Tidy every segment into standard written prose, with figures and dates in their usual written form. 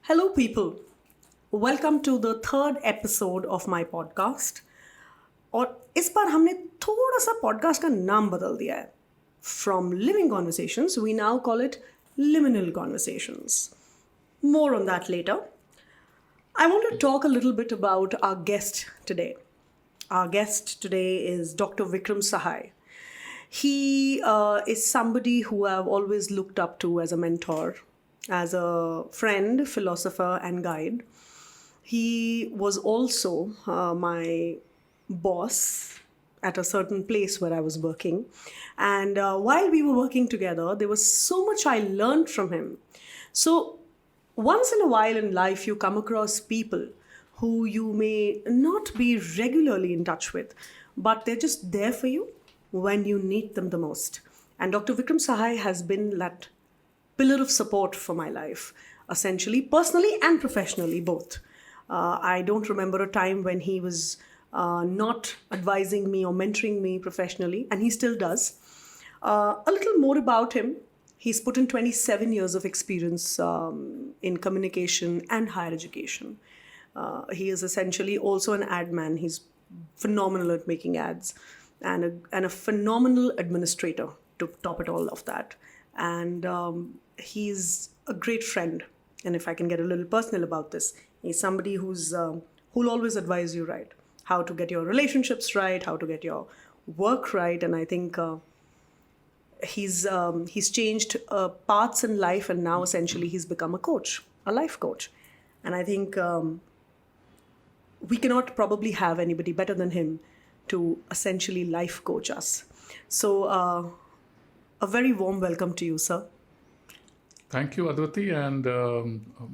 Hello, people. Welcome to the third episode of my podcast. और इस बार हमने थोड़ा सा पॉडकास्ट का नाम बदल दिया है. From living conversations, we now call it liminal conversations. More on that later. I want to talk a little bit about our guest today. Our guest today is Dr. Vikram Sahai. He is somebody who I've always looked up to as a mentor, as a friend, philosopher, and guide. He was also my boss at a certain place where I was working. And while we were working together, there was so much I learned from him. So, once in a while in life, you come across people who you may not be regularly in touch with, but they're just there for you when you need them the most. And Dr. Vikram Sahai has been that pillar of support for my life, essentially, personally and professionally, both. I don't remember a time when he was not advising me or mentoring me professionally, and he still does. A little more about him. He's put in 27 years of experience in communication and higher education. He is essentially also an ad man. He's phenomenal at making ads and a phenomenal administrator to top it all of that. And he's a great friend. And if I can get a little personal about this, he's somebody who'll always advise you right, how to get your relationships right, how to get your work right. And I think he's changed paths in life, and now essentially he's become a coach, a life coach. And I think we cannot probably have anybody better than him to essentially life coach us. So a very warm welcome to you, sir. Thank you, Advati, and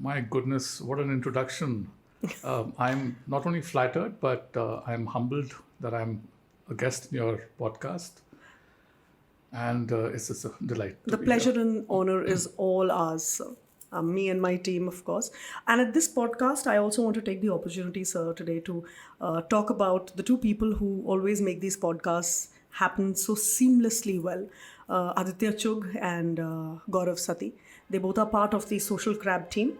my goodness, what an introduction. I'm not only flattered, but I'm humbled that I'm a guest in your podcast. And it's just a delight. The pleasure and honor is all ours, sir. Me and my team, of course. And at this podcast, I also want to take the opportunity, sir, today to talk about the two people who always make these podcasts happen so seamlessly well. Aditya Chugh and Gaurav Sati. They both are part of the Social Crab team.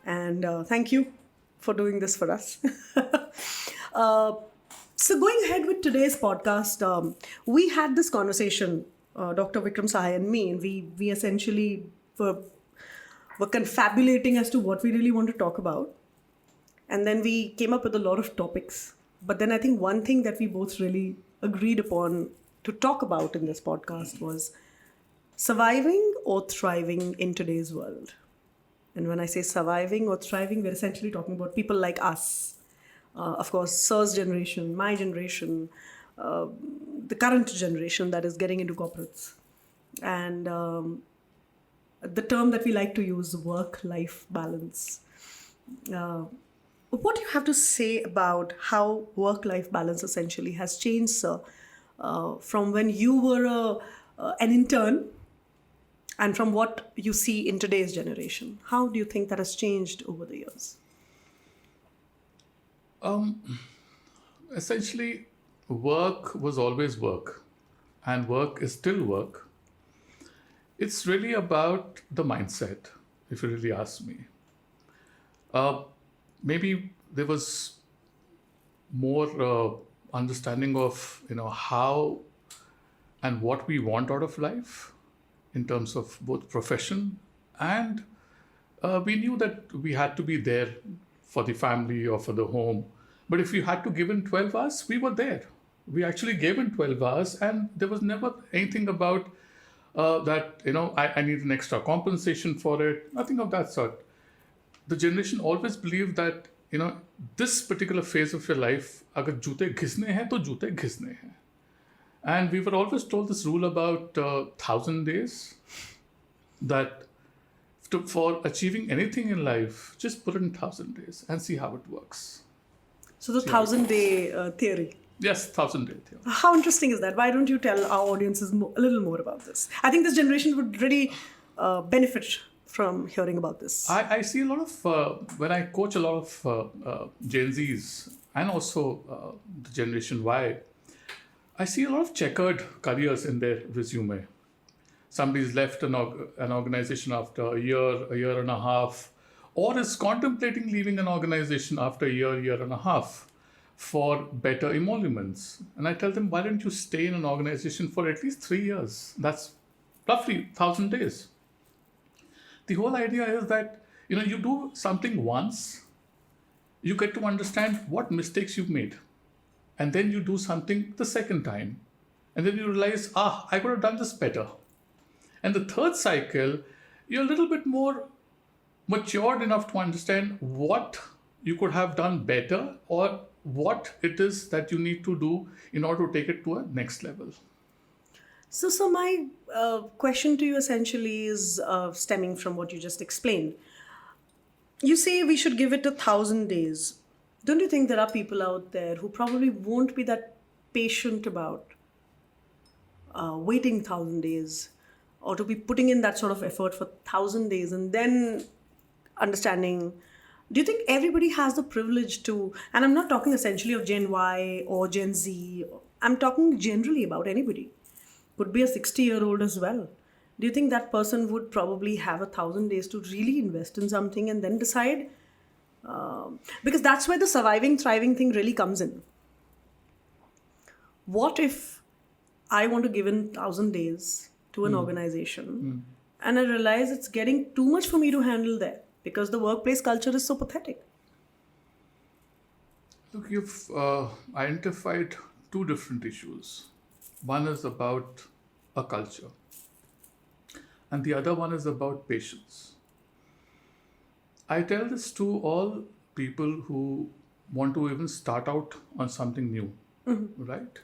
And thank you for doing this for us. So going ahead with today's podcast, we had this conversation, Dr. Vikram Sahai and me, and we essentially were confabulating as to what we really want to talk about. And then we came up with a lot of topics. But then I think one thing that we both really agreed upon to talk about in this podcast was surviving or thriving in today's world. And when I say surviving or thriving, we're essentially talking about people like us. Of course, Sir's generation, my generation, the current generation that is getting into corporates. And the term that we like to use, work-life balance. What do you have to say about how work-life balance essentially has changed, sir, from when you were an intern and from what you see in today's generation? How do you think that has changed over the years? Essentially, work was always work, and work is still work. It's really about the mindset, if you really ask me. Maybe there was more understanding of how and what we want out of life in terms of both profession, and we knew that we had to be there for the family or for the home. But if you had to give in 12 hours, we were there. We actually gave in 12 hours, and there was never anything about that, I need an extra compensation for it, nothing of that sort. The generation always believed that, this particular phase of your life, agar joote ghisne hain, to joote ghisne hain. And we were always told this rule about 1,000 days, that for achieving anything in life, just put in 1,000 days and see how it works. So the 1,000-day theory. Yes, 1,000-day theory. How interesting is that? Why don't you tell our audiences a little more about this? I think this generation would really benefit from hearing about this. I see a lot of, when I coach a lot of Gen Zs and also the Generation Y, I see a lot of checkered careers in their resume. Somebody's left an organization after a year and a half, or is contemplating leaving an organization after a year and a half for better emoluments. And I tell them, why don't you stay in an organization for at least 3 years? That's roughly 1,000 days. The whole idea is that, you do something once, you get to understand what mistakes you've made. And then you do something the second time. And then you realize, I could have done this better. And the third cycle, you're a little bit more matured enough to understand what you could have done better or what it is that you need to do in order to take it to a next level. So my question to you essentially is stemming from what you just explained. You say we should give it 1,000 days. Don't you think there are people out there who probably won't be that patient about waiting 1,000 days, or to be putting in that sort of effort for 1,000 days and then understanding? Do you think everybody has the privilege to, and I'm not talking essentially of Gen Y or Gen Z, I'm talking generally about anybody, could be a 60-year-old as well. Do you think that person would probably have 1,000 days to really invest in something and then decide? Because that's where the surviving, thriving thing really comes in. What if I want to give in 1,000 days to an organization and I realize it's getting too much for me to handle there because the workplace culture is so pathetic? Look, you've identified two different issues. One is about a culture, and the other one is about patience. I tell this to all people who want to even start out on something new, right?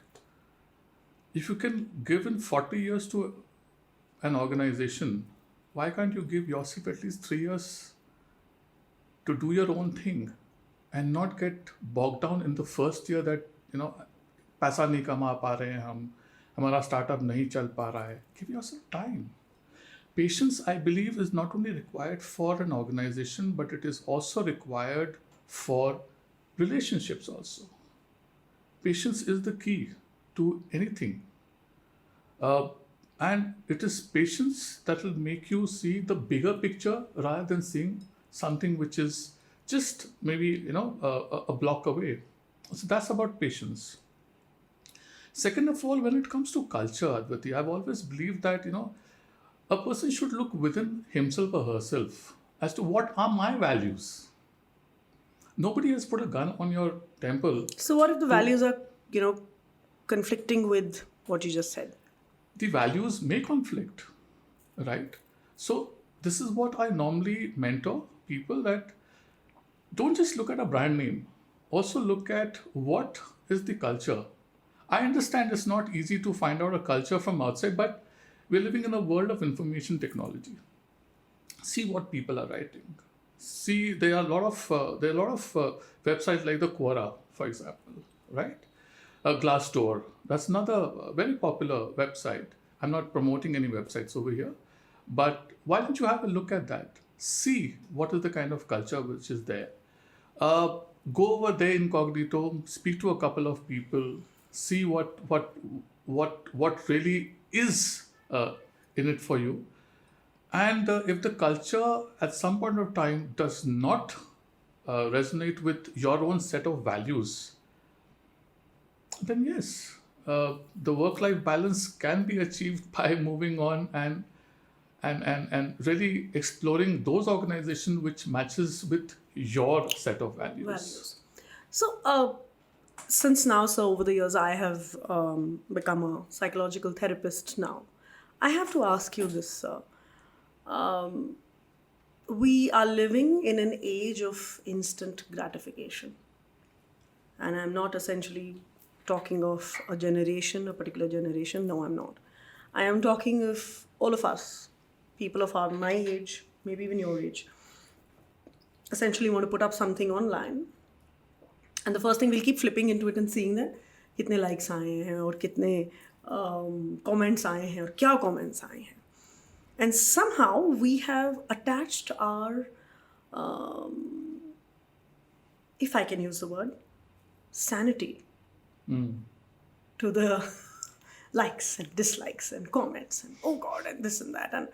If you can give in 40 years to an organization, why can't you give yourself at least 3 years to do your own thing and not get bogged down in the first year that, पैसा नहीं कमा पा रहे हैं हम, हमारा startup नहीं चल पा रहा है. Give yourself time. Patience, I believe, is not only required for an organization, but it is also required for relationships also. Patience is the key to anything. And it is patience that will make you see the bigger picture rather than seeing something which is just maybe, a block away. So that's about patience. Second of all, when it comes to culture, Advati, I've always believed that, a person should look within himself or herself as to what are my values. Nobody has put a gun on your temple. So what if the values are, conflicting with what you just said? The values may conflict, right? So this is what I normally mentor people, that don't just look at a brand name. Also look at what is the culture. I understand it's not easy to find out a culture from outside, but we're living in a world of information technology. See what people are writing. See, there are a lot of websites like the Quora, for example, right? Glassdoor. That's another very popular website. I'm not promoting any websites over here, but why don't you have a look at that? See what is the kind of culture which is there. Go over there incognito, speak to a couple of people, see what really is in it for you. And if the culture at some point of time does not resonate with your own set of values, then yes, the work-life balance can be achieved by moving on and really exploring those organizations which matches with your set of values. So, since now, so over the years, I have become a psychological therapist now. I have to ask you this, sir. We are living in an age of instant gratification. And I'm not essentially talking of a particular generation. No, I'm not. I am talking of all of us, people of my age, maybe even your age. Essentially want to put up something online. And the first thing, we'll keep flipping into it and seeing that कितने likes आए हैं और कितने comments आए हैं और क्या comments आए हैं. And somehow we have attached our, if I can use the word, sanity to the likes and dislikes and comments and oh God and this and that. And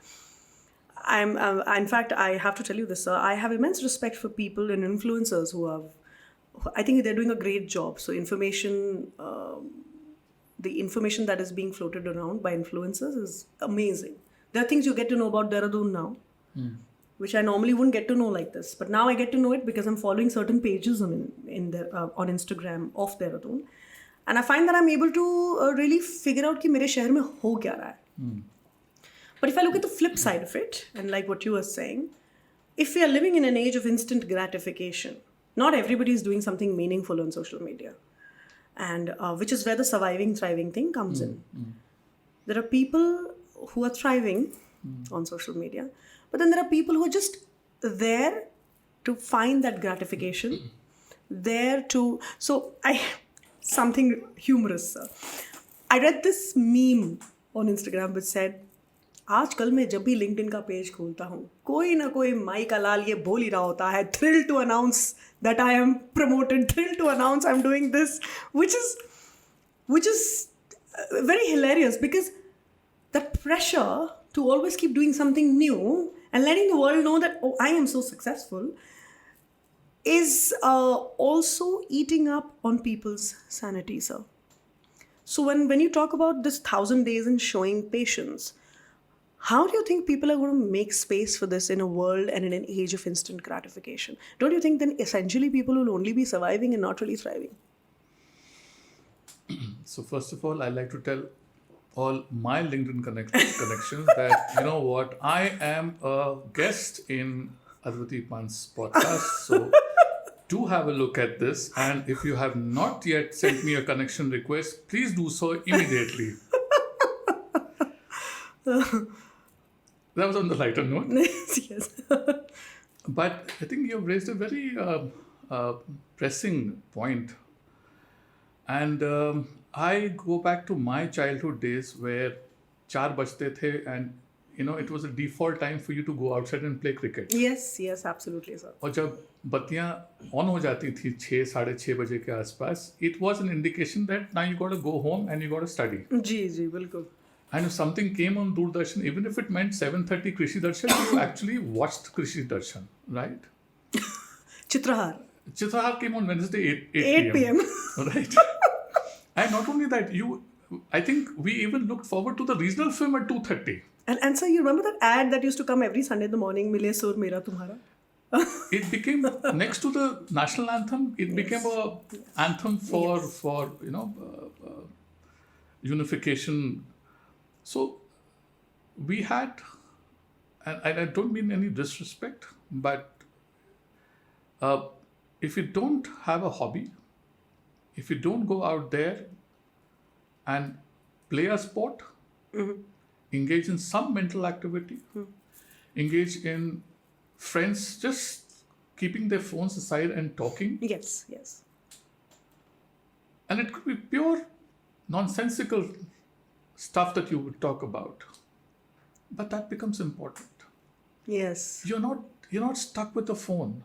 In fact, I have to tell you this, sir. I have immense respect for people and influencers who have, I think they're doing a great job. So, the information that is being floated around by influencers is amazing. There are things you get to know about Dehradun now, which I normally wouldn't get to know like this. But now I get to know it because I'm following certain pages on Instagram of Dehradun. And I find that I'm able to really figure out कि मेरे शहर में हो क्या रहा है. But if I look at the flip side of it, and like what you were saying, if we are living in an age of instant gratification, not everybody is doing something meaningful on social media. And which is where the surviving, thriving thing comes in. There are people who are thriving on social media, but then there are people who are just there to find that gratification, something humorous. I read this meme on Instagram which said, आजकल मैं जब भी LinkedIn का page खोलता हूँ कोई ना कोई माई का लाल ये बोल ही रहा होता है thrill to announce that I am promoted thrill to announce I am doing this which is very hilarious because that pressure to always keep doing something new and letting the world know that, oh, I am so successful is also eating up on people's sanity, sir. So when you talk about this 1,000 days and showing patience, how do you think people are going to make space for this in a world and in an age of instant gratification? Don't you think then essentially people will only be surviving and not really thriving? So first of all, I like to tell all my LinkedIn connections that, you know what, I am a guest in Advati Pan's podcast. So do have a look at this. And if you have not yet sent me a connection request, please do so immediately. That was on the lighter note. Yes. But I think you've raised a very pressing point. And I go back to my childhood days where 4 bajte the and you know it was a default time for you to go outside and play cricket. Yes, absolutely, sir. और जब बत्तियाँ on हो जाती थी 6 साढ़े 6 बजे के आसपास, it was an indication that now you got to go home and you got to study. जी बिल्कुल. And if something came on Doordarshan, even if it meant 7:30 Krishi Darshan, you actually watched Krishi Darshan, right? Chitrahar came on Wednesday 8 p.m. Right? And not only that, I think we even looked forward to the regional film at 2:30. And sir, you remember that ad that used to come every Sunday in the morning, Mile Sur Mera Tumhara? It became next to the national anthem. It became a anthem for you know unification. So we had, and I don't mean any disrespect, but if you don't have a hobby, if you don't go out there and play a sport, engage in some mental activity, engage in friends just keeping their phones aside and talking. Yes. And it could be pure nonsensical stuff that you would talk about. But that becomes important. Yes. You're not stuck with a phone.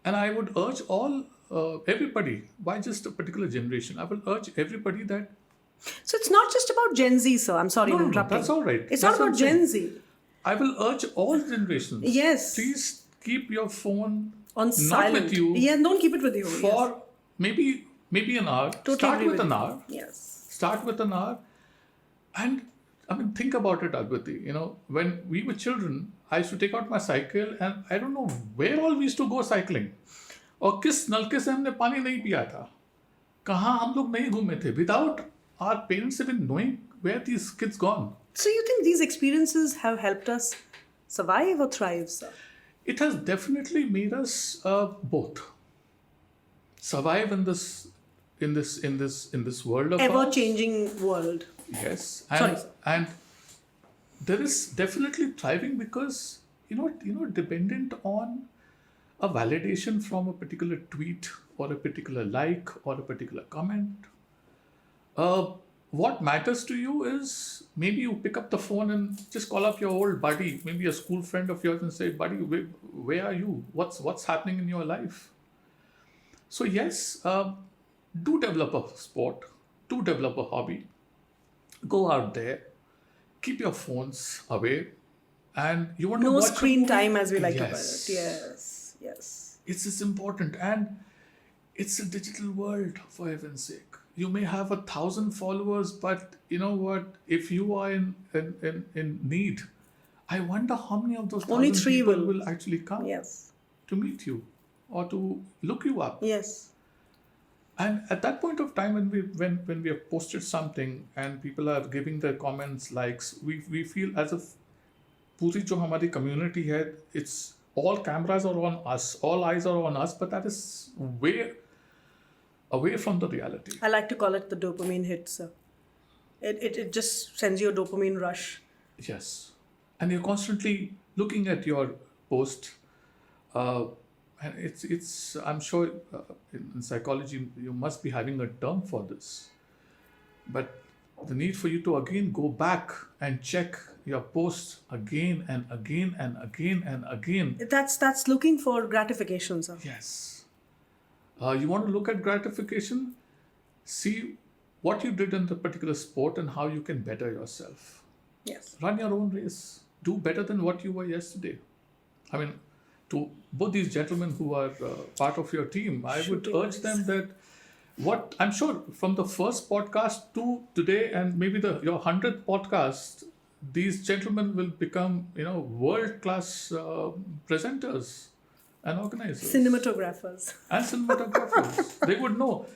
And I would urge everybody, why just a particular generation? I will urge everybody that. So it's not just about Gen Z, sir. I'm sorry to interrupt. No, that's all right. It's not about Gen Z. I will urge all generations. Yes. Please keep your phone on silent. Not with you. Yeah, don't keep it with you. For maybe an hour. Totally Start with an hour. Yes. Start with an hour. And I mean, think about it, Advati. You know, when we were children, I used to take out my cycle and I don't know where all we used to go cycling. और किस नलके से हमने पानी नहीं पिया था, कहाँ हम लोग नहीं घूमे थे, without our parents even knowing where these kids gone. So you think these experiences have helped us survive or thrive, sir? It has definitely made us both survive in this world of ever-changing world. Yes, Sorry, sir. And there is definitely thriving because dependent on a validation from a particular tweet or a particular like or a particular comment. What matters to you is maybe you pick up the phone and just call up your old buddy, maybe a school friend of yours, and say, buddy, where are you? What's happening in your life? So yes, do develop a sport, do develop a hobby. Go out there, keep your phones away, And you want to No watch a screen movie? time, as we like to put Yes. it. Yes, yes. It's just important. And it's a digital world, for heaven's sake. You may have 1,000 followers, but you know what? If you are in need, I wonder how many of those Only 1,000 three people will. will actually come Yes, to meet you or to look you up. yes. And at that point of time, when we have posted something and people are giving their comments, likes, we feel as if पूरी जो हमारी community है, it's all cameras are on us, all eyes are on us, but that is way away from the reality. I like to call it the dopamine hit, sir. It just sends you a dopamine rush. Yes, and you're constantly looking at your post, and it's I'm sure in psychology you must be having a term for this, but the need for you to again go back and check your post again and again and again and again. That's looking for gratification, sir. Yes. You want to look at gratification? See what you did in the particular sport and how you can better yourself. Yes. Run your own race. Do better than what you were yesterday. I mean, to both these gentlemen who are part of your team, I would Shooting urge them that what I'm sure from the first podcast to today and maybe your 100th podcast, these gentlemen will become, world-class presenters and organizers. Cinematographers. And cinematographers. They would know.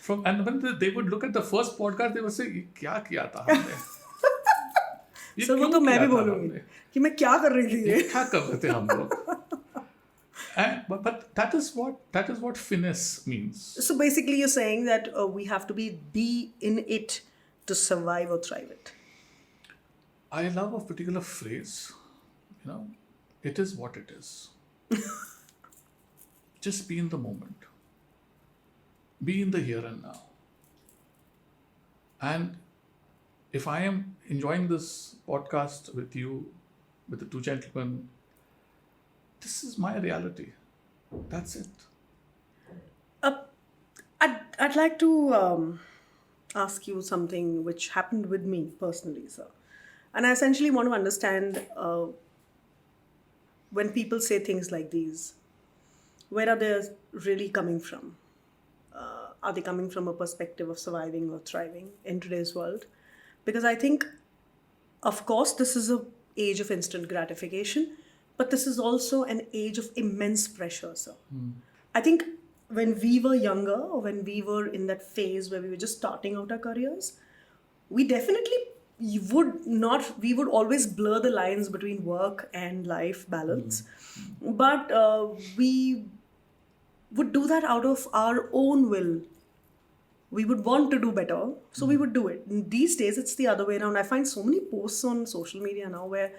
And when they would look at the first podcast, they would say, "ये क्या किया था हमने? ये sir वो क्यों तो मैं किया भी था बोलूंगी हमने? कि मैं क्या कर रही थी ये ये क्या कर रहे थे हम लोग?" But that is what finesse means. So basically you're saying that we have to be in it to survive or thrive it. I love a particular phrase. It is what it is. Just be in the moment. Be in the here and now. And if I am enjoying this podcast with you, with the two gentlemen, this is my reality. That's it. I'd like to ask you something which happened with me personally, sir. And I essentially want to understand when people say things like these, where are they really coming from? Are they coming from a perspective of surviving or thriving in today's world? Because I think, of course, this is an age of instant gratification, but this is also an age of immense pressure, sir. I think when we were younger or when we were in that phase where we were just starting out our careers, we definitely we would always blur the lines between work and life balance. But we would do that out of our own will. We would want to do better, so we would do it. These days, it's the other way around. I find so many posts on social media now where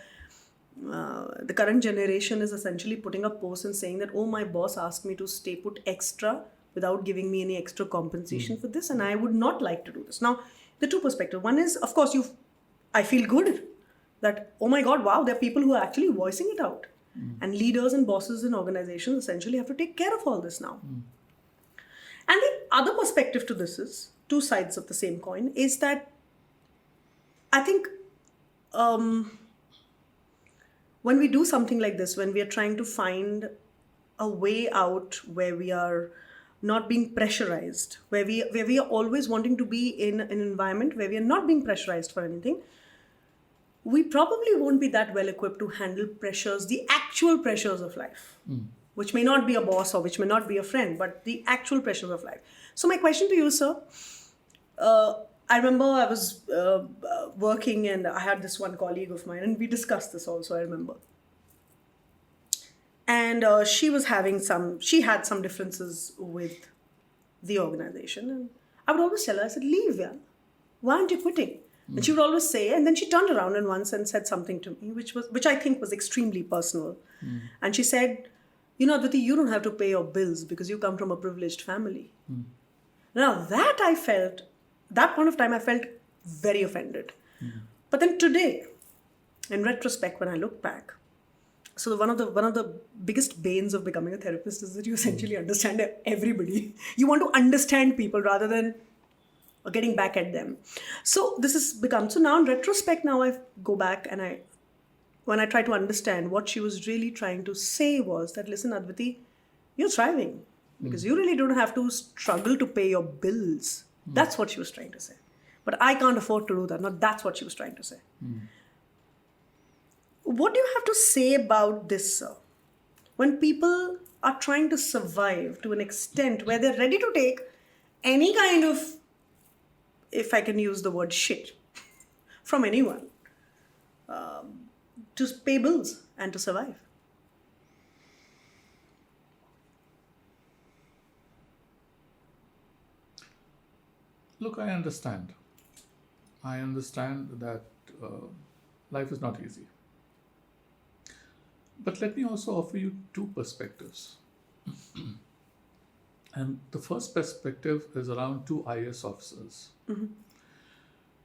the current generation is essentially putting up posts and saying that, oh, my boss asked me to stay put extra without giving me any extra compensation for this, and I would not like to do this. Now, the two perspectives. One is, of course, I feel good that, oh my God, wow, there are people who are actually voicing it out. And leaders and bosses in organizations essentially have to take care of all this now. And the other perspective to this is, two sides of the same coin, is that I think when we do something like this, when we are trying to find a way out where we are not being pressurized, where we are always wanting to be in an environment where we are not being pressurized for anything, we probably won't be that well equipped to handle pressures, the actual pressures of life, which may not be a boss or which may not be a friend, but the actual pressures of life. So my question to you, sir, I remember I was working and I had this one colleague of mine and we discussed this also, I remember. And she had some differences with the organization. And I would always tell her, I said, leave, yeah. Why aren't you quitting? And she would always say, and then she turned around and once and said something to me, which I think was extremely personal. And she said, Advati, you don't have to pay your bills because you come from a privileged family. Now that point of time, I felt very offended. But then today, in retrospect, when I look back, so one of the biggest banes of becoming a therapist is that you essentially understand everybody. You want to understand people rather than getting back at them. So this has become, so now in retrospect, now I go back and when I tried to understand what she was really trying to say was that, listen, Advati, you're thriving because you really don't have to struggle to pay your bills. That's what she was trying to say. But I can't afford to do that. No, that's what she was trying to say. What do you have to say about this, sir? When people are trying to survive to an extent where they're ready to take any kind of, if I can use the word shit, from anyone to pay bills and to survive. Look, I understand. I understand that life is not easy. But let me also offer you two perspectives. And the first perspective is around two IAS officers.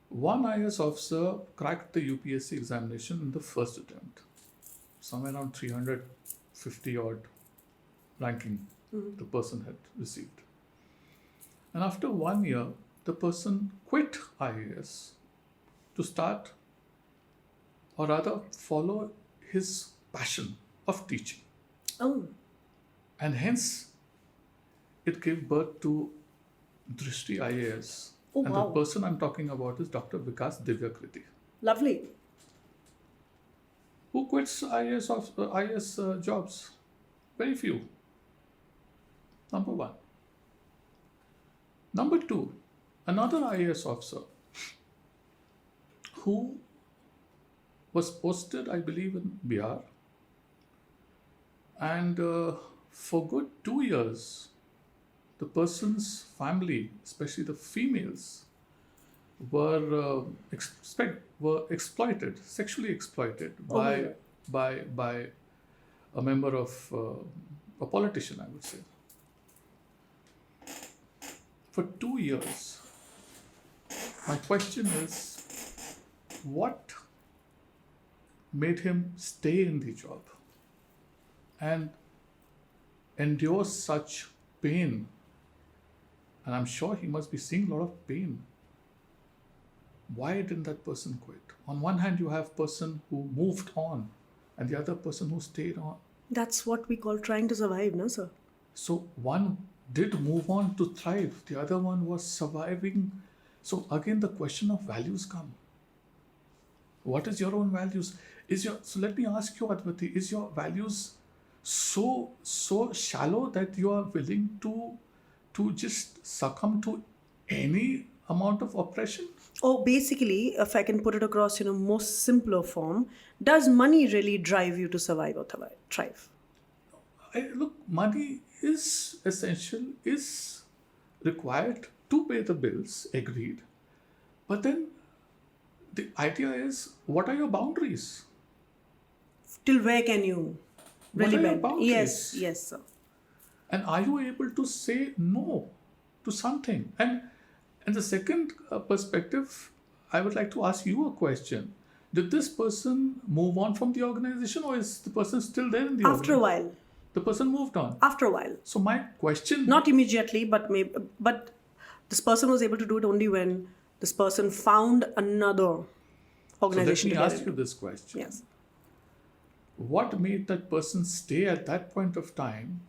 One IAS officer cracked the UPSC examination in the first attempt, somewhere around 350 odd ranking the person had received. And after 1 year, the person quit IAS to start, or rather follow his passion of teaching. Oh, And hence, it gave birth to Drishti IAS. Oh, and wow. the person I'm talking about is Dr. Vikas Divyakriti. lovely. Who quits IAS jobs? Very few. Number one. Number two, another IAS officer who was posted, I believe, in Bihar. And for good 2 years, the person's family, especially the females, were exploited, sexually exploited by a member of a politician, I would say. For 2 years, my question is, what made him stay in the job and endure such pain? And I'm sure he must be seeing a lot of pain. Why didn't that person quit? On one hand, you have person who moved on, and the other person who stayed on. That's what we call trying to survive, no, sir? So one did move on to thrive. The other one was surviving. So again, the question of values come. What is your own values? So let me ask you, Advati, is your values so shallow that you are willing to just succumb to any amount of oppression? Or basically, if I can put it across in a most simpler form, does money really drive you to survive or thrive? Look, money is essential, is required to pay the bills, agreed. But then the idea is, what are your boundaries? Till where can you really What are your bend? boundaries? Yes, sir. And are you able to say no to something? And the second perspective, I would like to ask you a question. Did this person move on from the organization, or is the person still there in the organization? After a while. The person moved on. After a while. So my question... Not immediately, but this person was able to do it only when this person found another organization. So let me to get ask you in. this question. Yes. What made that person stay at that point of time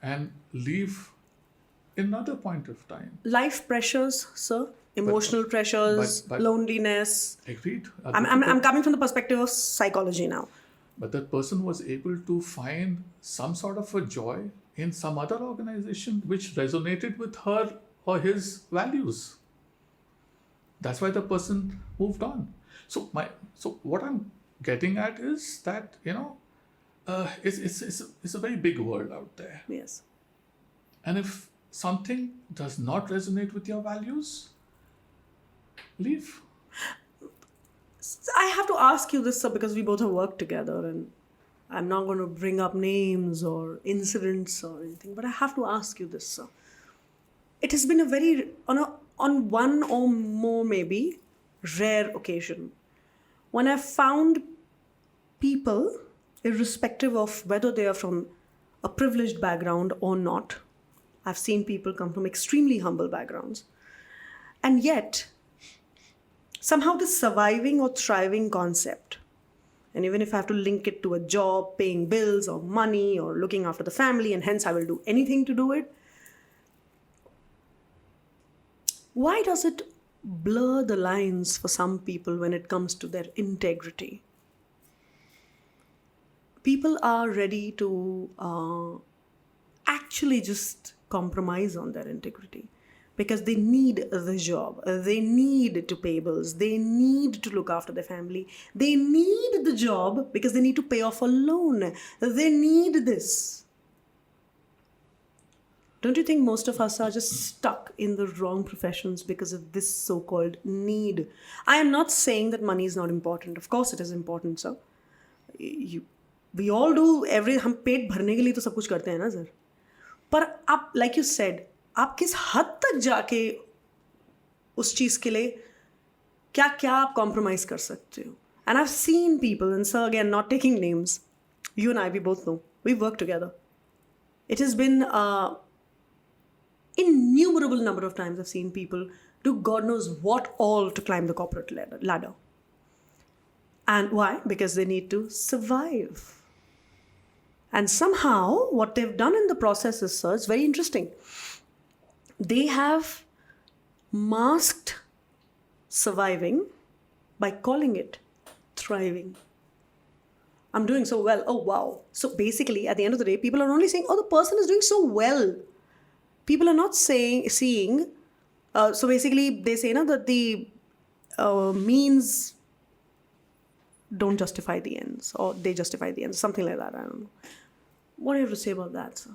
and leave another point of time? Life pressures, sir. Emotional pressures, but- loneliness. Agreed. I'm coming from the perspective of psychology now. But that person was able to find some sort of a joy in some other organization which resonated with her or his values. That's why the person moved on. So what I'm getting at is that, it's a very big world out there. Yes. And if something does not resonate with your values, leave. I have to ask you this, sir, because we both have worked together, and I'm not going to bring up names or incidents or anything, but I have to ask you this, sir. It has been a very, on one or more maybe, rare occasion, when I've found people, irrespective of whether they are from a privileged background or not, I've seen people come from extremely humble backgrounds, and yet somehow this surviving or thriving concept, And even if I have to link it to a job, paying bills or money or looking after the family, and hence I will do anything to do it, why does it blur the lines for some people when it comes to their integrity? People are ready to actually just compromise on their integrity because they need the job, they need to pay bills, they need to look after their family, they need the job because they need to pay off a loan, they need this. Don't you think most of us are just stuck in the wrong professions because of this so-called need? I am not saying that money is not important. Of course it is important, sir. We all do हम पेट भरने के लिए तो सब कुछ करते हैं ना सर. पर आप like you said, आप किस हद तक जाके उस चीज़ के लिए क्या आप compromise कर सकते हो? And I've seen people, and sir again not taking names, you and I, we both know, we work together. It has been innumerable number of times I've seen people do God knows what all to climb the corporate ladder. And why? Because they need to survive. And somehow what they've done in the process is, sir, it's very interesting. They have masked surviving by calling it thriving. I'm doing so well. Oh, wow. So basically, at the end of the day, people are only saying, oh, the person is doing so well. People are not seeing. So basically, they say that the means don't justify the ends, or they justify the ends, something like that. I don't know. What do you have to say about that, sir?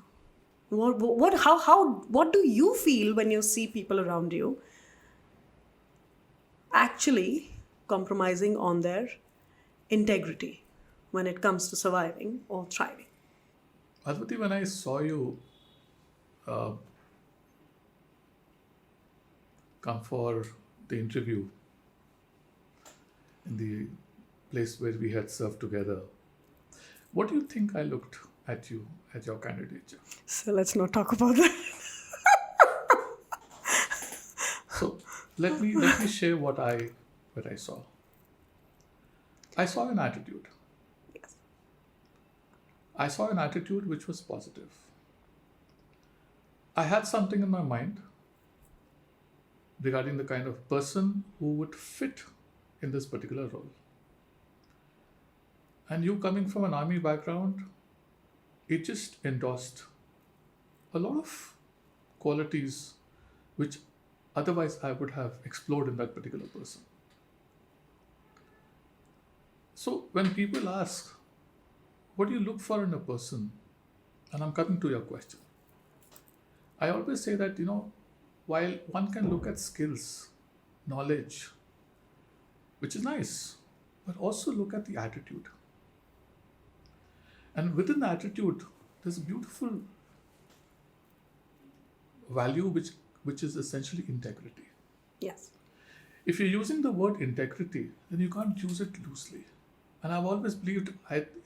What do you feel when you see people around you actually compromising on their integrity when it comes to surviving or thriving? Advati, when I saw you come for the interview in the place where we had served together, what do you think I looked at you as your candidature? So let's not talk about that. So let me share what I saw. I saw an attitude. Yes. I saw an attitude which was positive. I had something in my mind regarding the kind of person who would fit in this particular role. And you coming from an army background, it just endorsed a lot of qualities which otherwise I would have explored in that particular person. So when people ask, what do you look for in a person? And I'm coming to your question. I always say that, while one can look at skills, knowledge, which is nice, but also look at the attitude. And within the attitude, there's a beautiful value which is essentially integrity. Yes. If you're using the word integrity, then you can't use it loosely. And I've always believed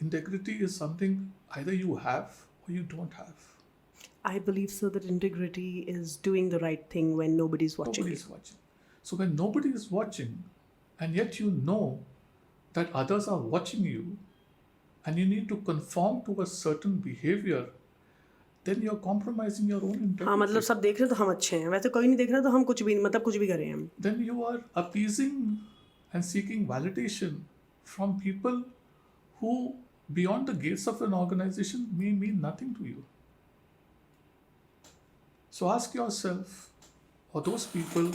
integrity is something either you have or you don't have. I believe so that integrity is doing the right thing when nobody's watching. Nobody's watching. So when nobody is watching, and yet you know that others are watching you, and you need to conform to a certain behavior, then you're compromising your own integrity. हाँ मतलब सब देख रहे तो हम अच्छे हैं, वैसे कोई नहीं देख रहा तो हम कुछ भी करें हम. Then you are appeasing and seeking validation from people who, beyond the gates of an organization, may mean nothing to you. So ask yourself, or those people,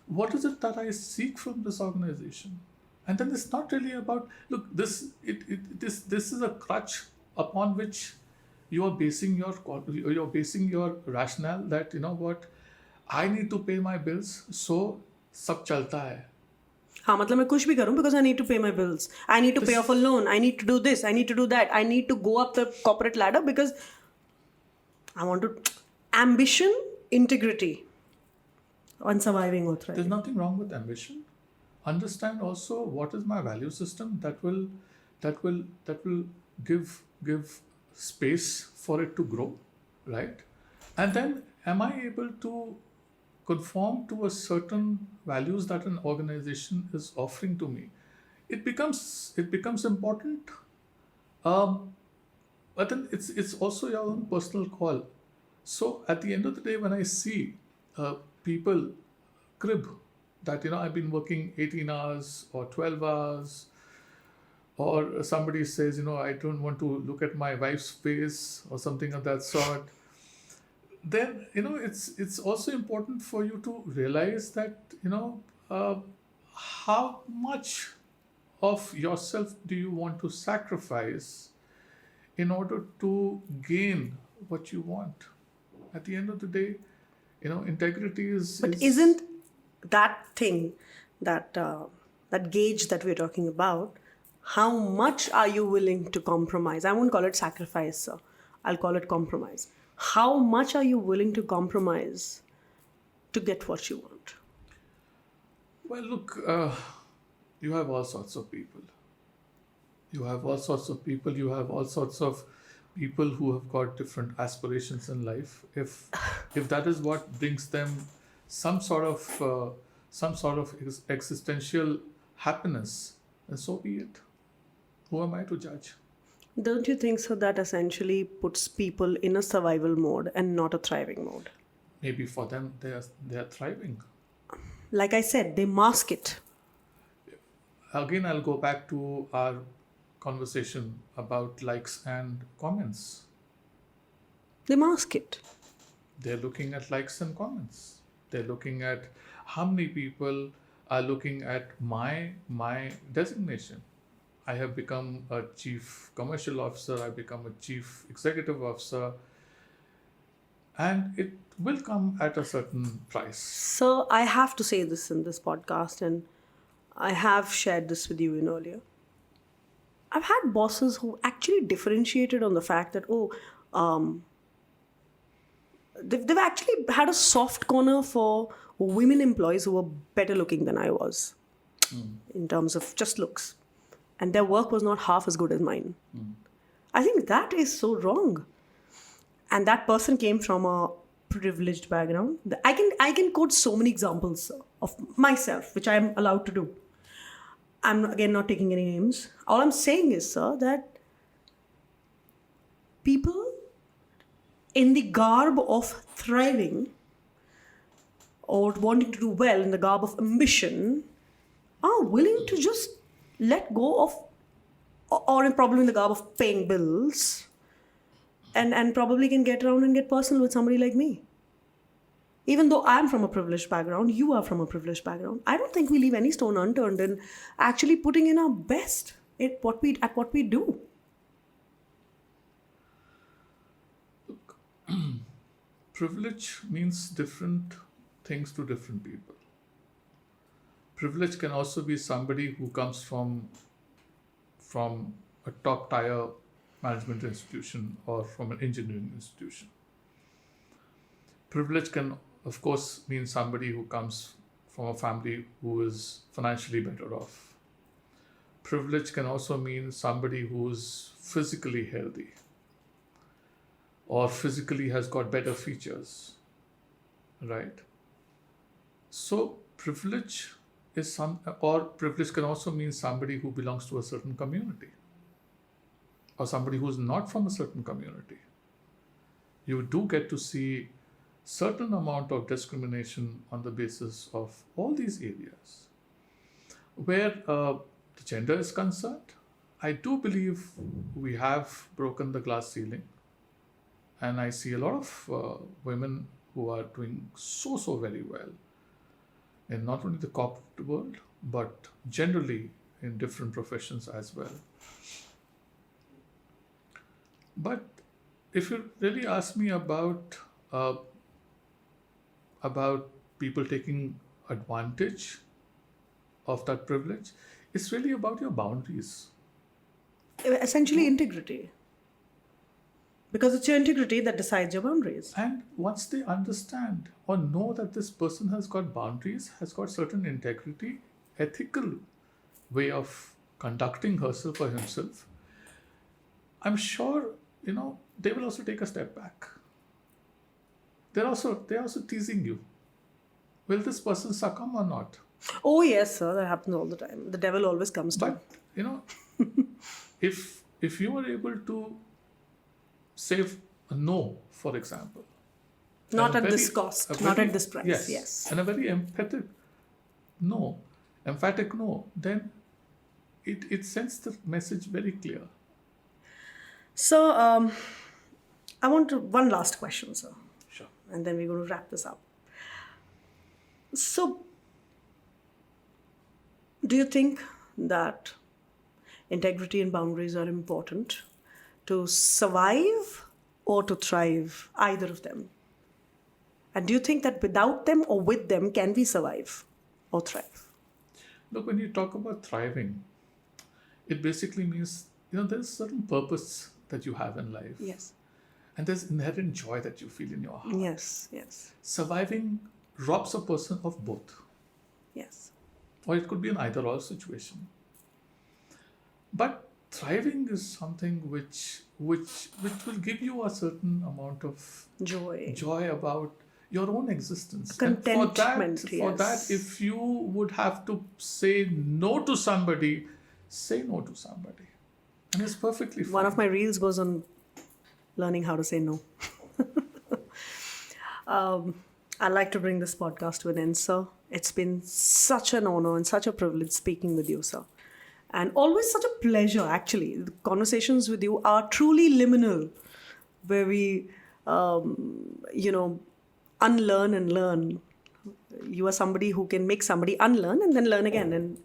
what is it that I seek from this organization? And then it's not really about, look, this is a crutch upon which you are basing your rationale that, what, I need to pay my bills, so सब चलता है. हाँ मतलब मैं कुछ भी करूँ because I need to pay my bills. I need to pay off a loan. I need to do this. I need to do that. I need to go up the corporate ladder because I want to... Ambition, integrity, on surviving or thriving. There's nothing wrong with ambition. Understand also what is my value system that will give space for it to grow, right? And then am I able to conform to a certain values that an organization is offering to me? it becomes important. Um, but then it's also your own personal call. So at the end of the day, when I see people crib that I've been working 18 hours or 12 hours, or somebody says I don't want to look at my wife's face or something of that sort, then it's also important for you to realize that uh, how much of yourself do you want to sacrifice in order to gain what you want. At the end of the day, integrity is But isn't that thing, that gauge that we're talking about, how much are you willing to compromise? I won't call it sacrifice, sir. I'll call it compromise. How much are you willing to compromise to get what you want? well, look, you have all sorts of people. You have all sorts of people. You have all sorts of people who have got different aspirations in life. If that is what brings them some sort of existential happiness, then so be it. Who am I to judge? Don't you think so that essentially puts people in a survival mode and not a thriving mode? Maybe for them they are thriving. Like I said, they mask it. Again, I'll go back to our conversation about likes and comments. They mask it. They're looking at likes and comments. They're looking at how many people are looking at my designation. I have become a chief commercial officer, I've become a chief executive officer, and it will come at a certain price. So I have to say this in this podcast, and I have shared this with you in earlier. I've had bosses who actually differentiated on the fact that, they've actually had a soft corner for women employees who were better looking than I was in terms of just looks. And their work was not half as good as mine. I think that is so wrong. And that person came from a privileged background. I can quote so many examples of myself, which I am allowed to do. I'm again not taking any names. All I'm saying is, sir, that people in the garb of thriving or wanting to do well, in the garb of ambition, are willing to just let go of, or probably in the garb of paying bills, and probably can get around and get personal with somebody like me. Even though I'm from a privileged background, you are from a privileged background, I don't think we leave any stone unturned in actually putting in our best at what we do. Privilege means different things to different people. Privilege can also be somebody who comes from a top tier management institution or from an engineering institution. Privilege can, of course, mean somebody who comes from a family who is financially better off. Privilege can also mean somebody who's physically healthy or physically has got better features, right? So privilege privilege can also mean somebody who belongs to a certain community or somebody who's not from a certain community. You do get to see certain amount of discrimination on the basis of all these areas. Where the gender is concerned, I do believe we have broken the glass ceiling, and I see a lot of women who are doing so very well in not only the corporate world, but generally in different professions as well. But if you really ask me about people taking advantage of that privilege, it's really about your boundaries. Essentially, integrity. Because it's your integrity that decides your boundaries. And once they understand or know that this person has got boundaries, has got certain integrity, ethical way of conducting herself or himself, I'm sure, they will also take a step back. They're also teasing you. Will this person succumb or not? Oh, yes, sir. That happens all the time. The devil always comes to. But you know, if you are able to say a no, for example, Not a at this very- cost, a not very- at this price. Yes, Yes. and a very emphatic no, then it sends the message very clear. So, I want to one last question, sir, Sure. and then we're going to wrap this up. So, do you think that integrity and boundaries are important to survive or to thrive? Either of them. And do you think that without them or with them can we survive or thrive? Look, when you talk about thriving, it basically means there's a certain purpose that you have in life, Yes. and there's inherent joy that you feel in your heart. Yes. Yes. Surviving robs a person of both, Yes. or it could be an either-or situation. But thriving is something which will give you a certain amount of Joy. joy about your own existence. Contentment, and for that, yes. if you would have to say no to somebody, say no to somebody, and it's perfectly fine. One of my reels goes on learning how to say no. I'd like to bring this podcast to an end, sir. It's been such an honor and such a privilege speaking with you, sir. And always such a pleasure, actually. The conversations with you are truly liminal, where we, unlearn and learn. You are somebody who can make somebody unlearn and then learn again. And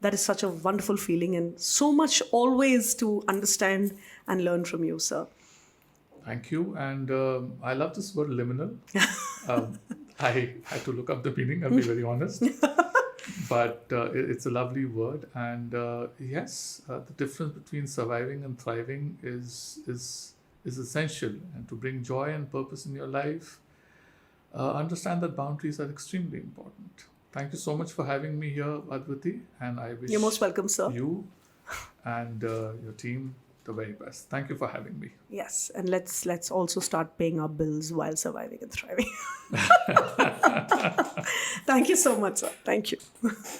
that is such a wonderful feeling, and so much always to understand and learn from you, sir. Thank you, and I love this word liminal. I had to look up the meaning, I'll be very honest. But it's a lovely word, and yes, the difference between surviving and thriving is essential. And to bring joy and purpose in your life, understand that boundaries are extremely important. Thank you so much for having me here, Advati, and I wish You're most welcome, sir. you and your team the very best. Thank you for having me. Yes, and let's also start paying our bills while surviving and thriving. Thank you so much, sir. Thank you.